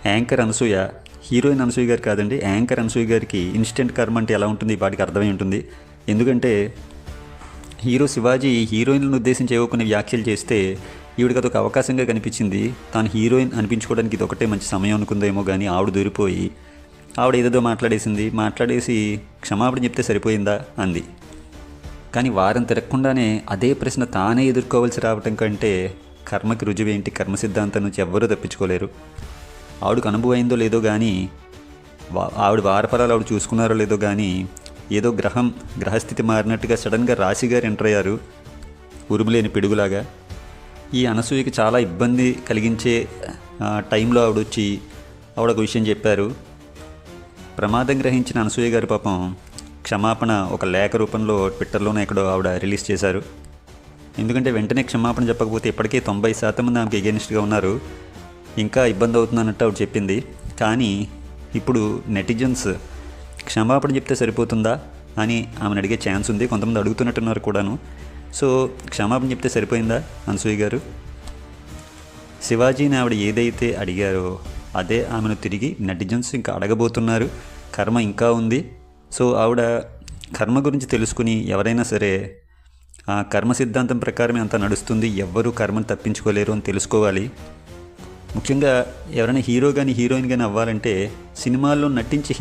Anchor Anasuya, heroine Anasuya గారు కాదండి, anchor Anasuya గారికి ఇన్స్టెంట్ కర్మ అంటే ఎలా ఉంటుంది ఈ పాటికి అర్థమై ఉంటుంది. ఎందుకంటే హీరో శివాజీ హీరోయిన్లను ఉద్దేశించి ఏవో కొన్ని వ్యాఖ్యలు చేస్తే ఈవిడికి అదొక అవకాశంగా కనిపించింది. తాను హీరోయిన్ అనిపించుకోవడానికి ఇది ఒకటే మంచి సమయం అనుకుందేమో కానీ ఆవిడ దూరిపోయి ఆవిడ ఏదేదో మాట్లాడేసి క్షమాపణ చెప్తే సరిపోయిందా అంది. కానీ వారం తిరగకుండానే అదే ప్రశ్న తానే ఎదుర్కోవాల్సి రావటం కంటే కర్మకి రుజువేంటి, కర్మ సిద్ధాంతం నుంచి ఎవ్వరూ తప్పించుకోలేరు. ఆవిడకు అనుభవం అయిందో లేదో కానీ, ఆవిడ వారఫలాలు ఆవిడ చూసుకున్నారో లేదో కానీ, ఏదో గ్రహస్థితి మారినట్టుగా సడన్గా రాశిగారు ఎంటర్ అయ్యారు ఉరుములేని పిడుగులాగా. ఈ అనసూయకి చాలా ఇబ్బంది కలిగించే టైంలో ఆవిడ ఒక విషయం చెప్పారు. ప్రమాదం గ్రహించిన అనసూయ గారు పాపం క్షమాపణ ఒక లేఖ రూపంలో ట్విట్టర్లోనే ఎక్కడో ఆవిడ రిలీజ్ చేశారు. ఎందుకంటే వెంటనే క్షమాపణ చెప్పకపోతే ఇప్పటికే 90% మంది ఆమెకి ఎగెనిస్ట్గా ఉన్నారు, ఇంకా ఇబ్బంది అవుతుందన్నట్టు ఆవిడ చెప్పింది. కానీ ఇప్పుడు నెటిజన్స్ క్షమాపణ చెప్తే సరిపోతుందా అని ఆమెను అడిగే ఛాన్స్ ఉంది. కొంతమంది అడుగుతున్నట్టున్నారు కూడాను. సో క్షమాపణ చెప్తే సరిపోయిందా అనసూయ గారు? శివాజీని ఆవిడ ఏదైతే అడిగారో అదే ఆమెను తిరిగి నెటిజన్స్ ఇంకా అడగబోతున్నారు. కర్మ ఇంకా ఉంది. సో ఆవిడ కర్మ గురించి తెలుసుకుని ఎవరైనా సరే ఆ కర్మ సిద్ధాంతం ప్రకారమే అంతా నడుస్తుంది, ఎవ్వరూ కర్మను తప్పించుకోలేరు అని తెలుసుకోవాలి. ముఖ్యంగా ఎవరైనా హీరో కానీ హీరోయిన్ కానీ అవ్వాలంటే సినిమాల్లో నటించి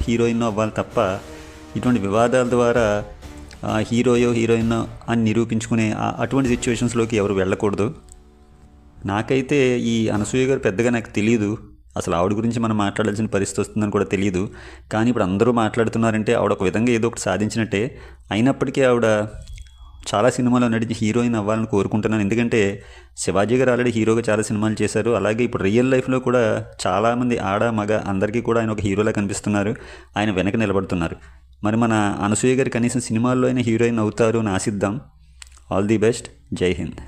హీరోయిన్ అవ్వాలి తప్ప ఇటువంటి వివాదాల ద్వారా హీరోయో హీరోయిన్ అని నిరూపించుకునే అటువంటి సిచ్యువేషన్స్లోకి ఎవరు వెళ్ళకూడదు. నాకైతే ఈ అనసూయ గారు పెద్దగా నాకు తెలియదు, అసలు ఆవిడ గురించి మనం మాట్లాడాల్సిన పరిస్థితి వస్తుందని కూడా తెలియదు. కానీ ఇప్పుడు అందరూ మాట్లాడుతున్నారంటే ఆవిడ ఒక విధంగా ఏదో ఒకటి సాధించినట్టే. అయినప్పటికీ ఆవిడ చాలా సినిమాలో నటించి హీరోయిన్ అవ్వాలని కోరుకుంటున్నాను. ఎందుకంటే శివాజీ గారు ఆల్రెడీ హీరోగా చాలా సినిమాలు చేశారు. అలాగే ఇప్పుడు రియల్ లైఫ్లో కూడా చాలామంది ఆడ మగ అందరికీ కూడా ఆయన ఒక హీరోలా కనిపిస్తున్నారు, ఆయన వెనక నిలబడుతున్నారు. మరి మన అనసూయ గారు కనీసం సినిమాల్లో అయినా హీరోయిన్ అవుతారు అని ఆశిద్దాం. All the best. జై హింద్.